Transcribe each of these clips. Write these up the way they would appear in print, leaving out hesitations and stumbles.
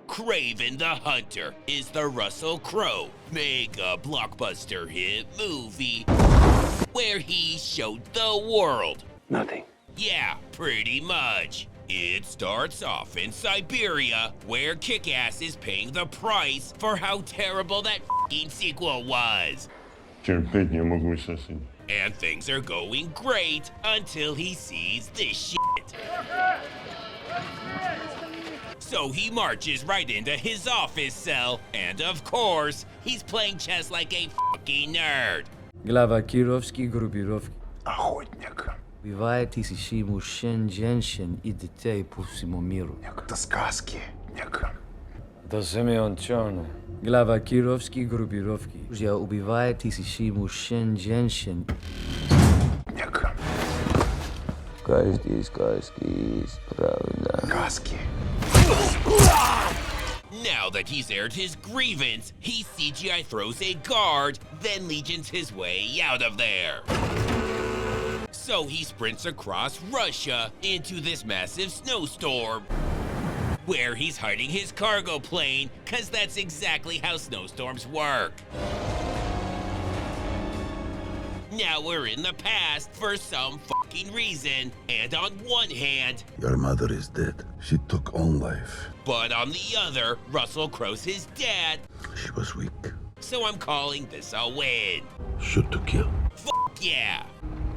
Kraven the Hunter is the Russell Crowe mega blockbuster hit movie where he showed the world Nothing. Yeah, pretty much. It starts off in Siberia, where Kick-Ass is paying the price for how terrible that f***ing sequel was. Терпеть не могу соседей. And things are going great until he sees this shit. So he marches right into his office cell, and of course, he's playing chess like a fucking nerd. Глава Кировской группировки. Охотник. Убивает тысячи мужчин, женщин и детей по всему миру. Это сказки. Это Семен Черный. Глава Кировской группировки. Я убиваю тысячи мужчин, женщин. Каждый сказки есть правда. Сказки. Now that he's aired his grievance, he CGI throws a guard, then legions his way out of there. So he sprints across Russia into this massive snowstorm, where he's hiding his cargo plane, cause that's exactly how snowstorms work. Now we're in the past for some fucking reason, and on one hand, your mother is dead. She took own life. But on the other, Russell Crowe's his dad. She was weak. So I'm calling this a win. Shoot to kill. Fuck yeah.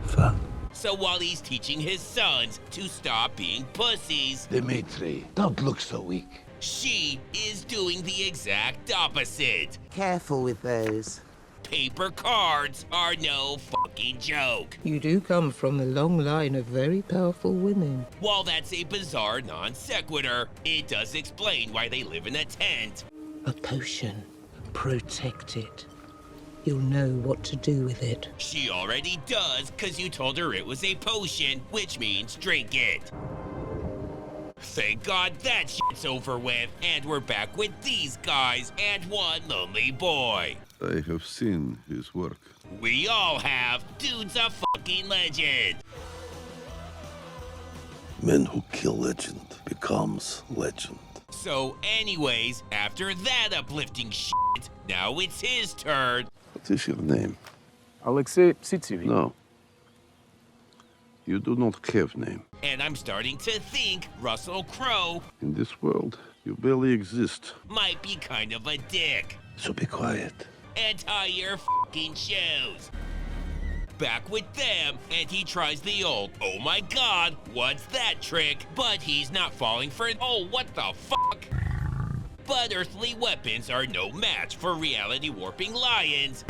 Fun. So while he's teaching his sons to stop being pussies, Dimitri, don't look so weak. she is doing the exact opposite. Careful with those. Paper cards are no fucking joke. You do come from a long line of very powerful women. While that's a bizarre non sequitur, it does explain why they live in a tent. A potion. Protect it. You'll know what to do with it. She already does, cause you told her it was a potion, which means drink it. Thank God that shit's over with, and we're back with these guys and one lonely boy. I have seen his work. We all have. Dude's a fucking legend. Men who kill legend becomes legend. So anyways, after that uplifting shit, now it's his turn. What is your name? Alexei Psitsevich. No. You do not have name. And I'm starting to think Russell Crowe In this world, you barely exist. might be kind of a dick. So be quiet. And tie your fucking shoes. Back with them, and he tries the old, oh my god, what's that trick? But he's not falling for, oh what the fuck? But earthly weapons are no match for reality warping lions.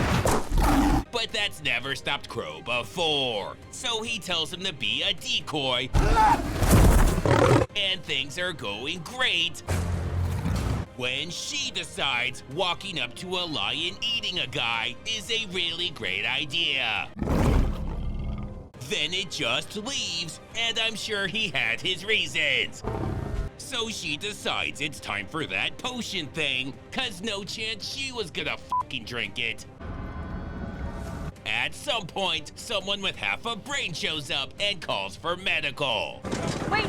But that's never stopped Crow before. So he tells him to be a decoy. And things are going great. When she decides walking up to a lion eating a guy is a really great idea. Then it just leaves, and I'm sure he had his reasons. So she decides it's time for that potion thing, cause no chance she was gonna fucking drink it. At some point, someone with half a brain shows up and calls for medical. Wait!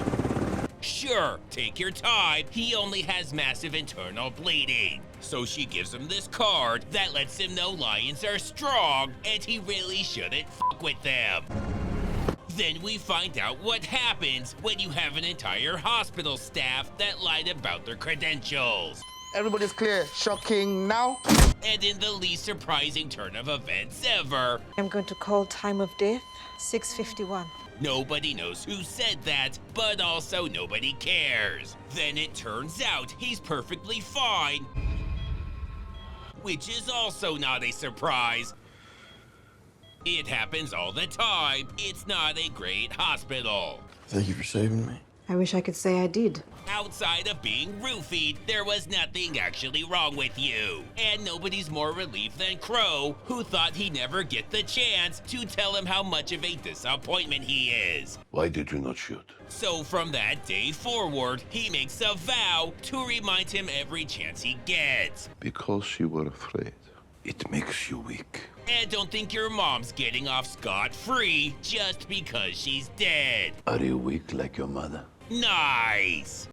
Sure, take your time. He only has massive internal bleeding. So she gives him this card that lets him know lions are strong and he really shouldn't fuck with them. Then we find out what happens when you have an entire hospital staff that lied about their credentials. Everybody's clear. Shocking now. And in the least surprising turn of events ever, I'm going to call time of death 6:51. nobody knows who said that, but also nobody cares. Then it turns out he's perfectly fine, which is also not a surprise. It happens all the time. It's not a great hospital. Thank you for saving me. I wish I could say I did. Outside of being roofied, there was nothing actually wrong with you. And nobody's more relieved than Crow, who thought he'd never get the chance to tell him how much of a disappointment he is. Why did you not shoot? So from that day forward, he makes a vow to remind him every chance he gets. Because you were afraid. It makes you weak. And don't think your mom's getting off scot-free just because she's dead. Are you weak like your mother? Nice!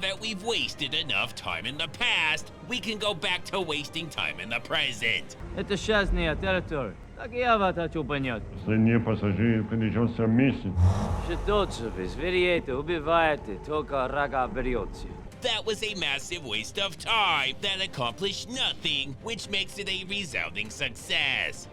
that we've wasted enough time in the past, we can go back to wasting time in the present. Это частная территория. Так я вас хочу понять. Последние пассажиры придется вместе. Что вы звереете, убиваете, только рога берете. That was a massive waste of time that accomplished nothing, which makes it a resounding success.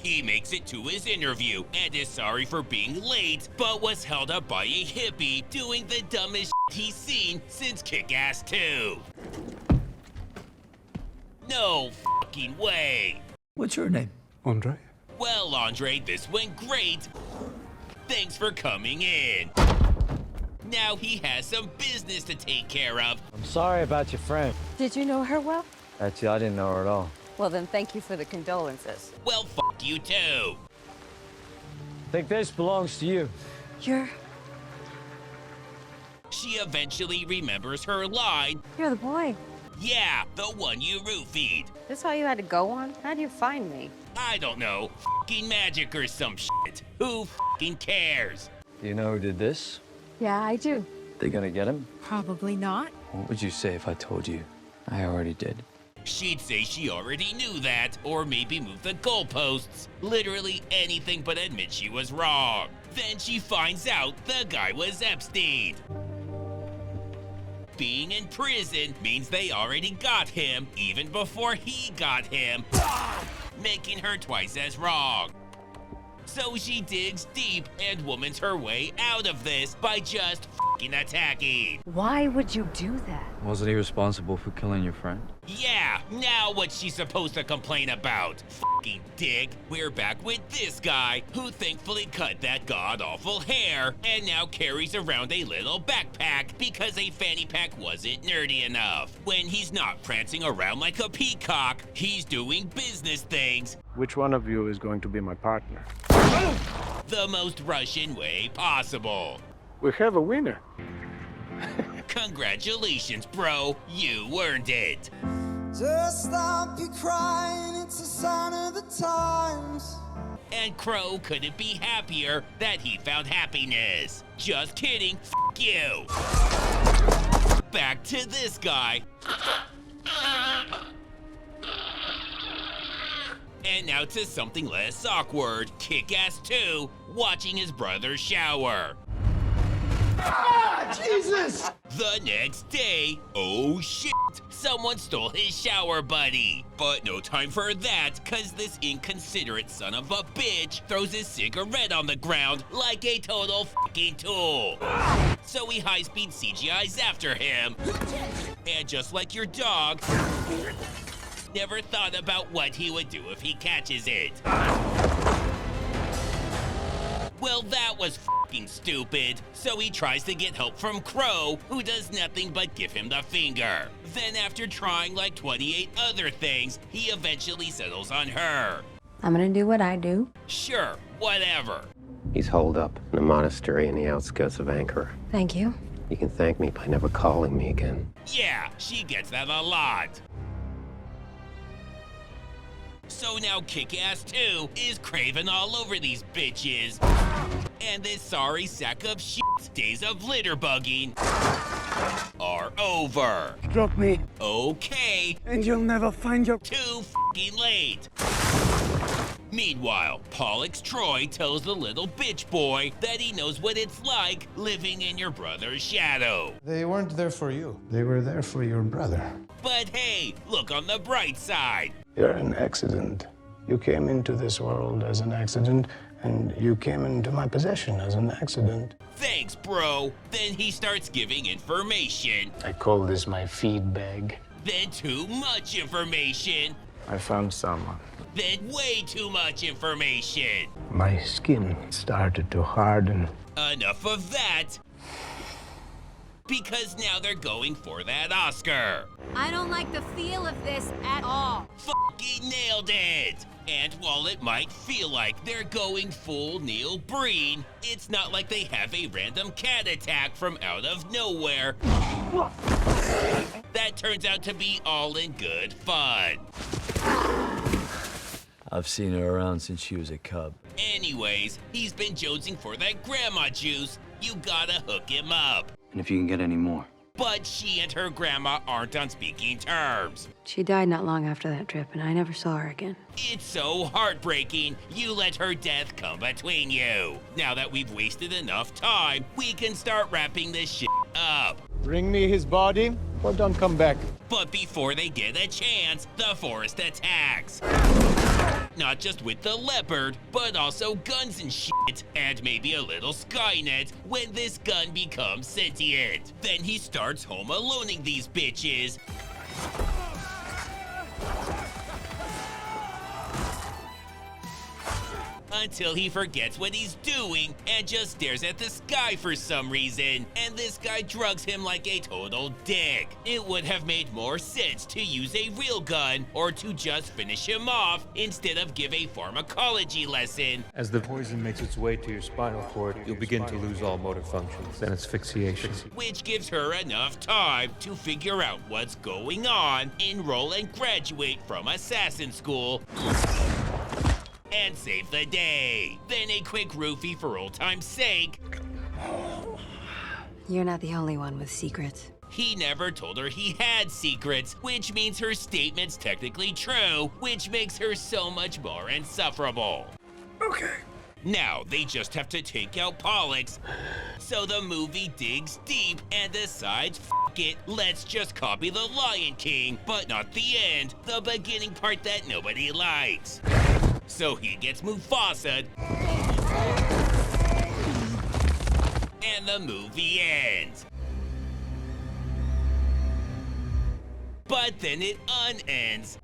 He makes it to his interview and is sorry for being late, but was held up by a hippie doing the dumbest shit he's seen since Kick-Ass 2. No fucking way. What's your name? Andre? Well, Andre, this went great. Thanks for coming in. Now he has some business to take care of. I'm sorry about your friend. Did you know her well? Actually, I didn't know her at all. Well, then thank you for the condolences. Well, fuck you too. I think this belongs to you. You're She eventually remembers her line. the boy. Yeah, the one you roofied. This all you had to go on? How'd you find me? I don't know, fucking magic or some shit. Who fucking cares? Do you know who did this? Yeah, I do. They gonna get him? Probably not. What would you say if I told you I already did? She'd say she already knew that, or maybe move the goalposts. Literally anything but admit she was wrong. Then she finds out the guy was Epstein. Being in prison means they already got him even before he got him, making her twice as wrong. So she digs deep and womans her way out of this by just fucking attacking. Why would you do that? Wasn't he responsible for killing your friend? Yeah, now what's she supposed to complain about? Fucking dick. We're back with this guy who thankfully cut that god-awful hair and now carries around a little backpack because a fanny pack wasn't nerdy enough. When he's not prancing around like a peacock, he's doing business things Which one of you is going to be my partner? the most Russian way possible. We have a winner. Congratulations, bro. You earned it. Just stop your crying, it's a sign of the times. And Crow couldn't be happier that he found happiness. Just kidding, f you. Back to this guy. And now to something less awkward. Kick-Ass 2, watching his brother shower. Jesus! The next day, oh shit, someone stole his shower buddy. But no time for that, cause this inconsiderate son of a bitch throws his cigarette on the ground like a total fucking tool. So he high-speed CGI's after him. And just like your dog, never thought about what he would do if he catches it. Well, that was fucking stupid. So he tries to get help from Crow, who does nothing but give him the finger. Then after trying like 28 other things, he eventually settles on her. I'm gonna do what I do. Sure, whatever. He's holed up in a monastery in the outskirts of Ankara. Thank you. You can thank me by never calling me again. Yeah, she gets that a lot. So now Kick-Ass 2 is craving all over these bitches. And this sorry sack of shit days of litter bugging are over. Drop me, Okay, and you'll never find your... too fucking late. Meanwhile, Pollux Troy tells the little bitch boy that he knows what it's like living in your brother's shadow. They weren't there for you. They were there for your brother. But hey, look on the bright side. You're an accident. You came into this world as an accident, and you came into my possession as an accident. Thanks, bro. Then he starts giving information. I call this my feed bag. Then too much information. I found someone. Then way too much information. My skin started to harden. Enough of that. Because now they're going for that Oscar. I don't like the feel of this at all. Fucking nailed it! And while it might feel like they're going full Neil Breen, it's not like they have a random cat attack from out of nowhere. That turns out to be all in good fun. I've seen her around since she was a cub. Anyways, he's been jonesing for that grandma juice. You gotta hook him up. And if you can get any more, But she and her grandma aren't on speaking terms. She died not long after that trip, and I never saw her again. It's so heartbreaking, you let her death come between you. Now that we've wasted enough time, we can start wrapping this shit up. Bring me his body, or don't come back. But before they get a chance, the forest attacks. Not just with the leopard, but also guns and shit, and maybe a little Skynet when this gun becomes sentient. Then he starts home aloneing these bitches. Until he forgets what he's doing and just stares at the sky for some reason, and this guy drugs him like a total dick. It would have made more sense to use a real gun or to just finish him off instead of give a pharmacology lesson. As the poison makes its way to your spinal cord, you'll begin to lose all motor functions. Then it's asphyxiation. Which gives her enough time to figure out what's going on, enroll and graduate from assassin school, and save the day. Then a quick roofie for old time's sake. You're not the only one with secrets. He never told her he had secrets, which means her statement's technically true, which makes her so much more insufferable. Okay. Now, they just have to take out Pollux. So the movie digs deep and decides, f it, let's just copy The Lion King, but not the end, the beginning part that nobody likes. So he gets Mufasa, and the movie ends. But then it unends,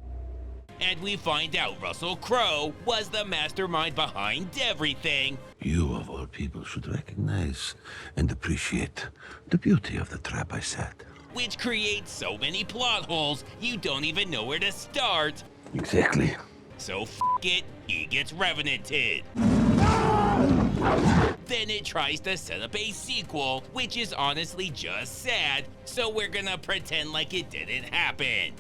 and we find out Russell Crowe was the mastermind behind everything. You, of all people, should recognize and appreciate the beauty of the trap I set. Which creates so many plot holes, you don't even know where to start. Exactly. So f it, he gets revenanted. Then it tries to set up a sequel, which is honestly just sad, so we're gonna pretend like it didn't happen.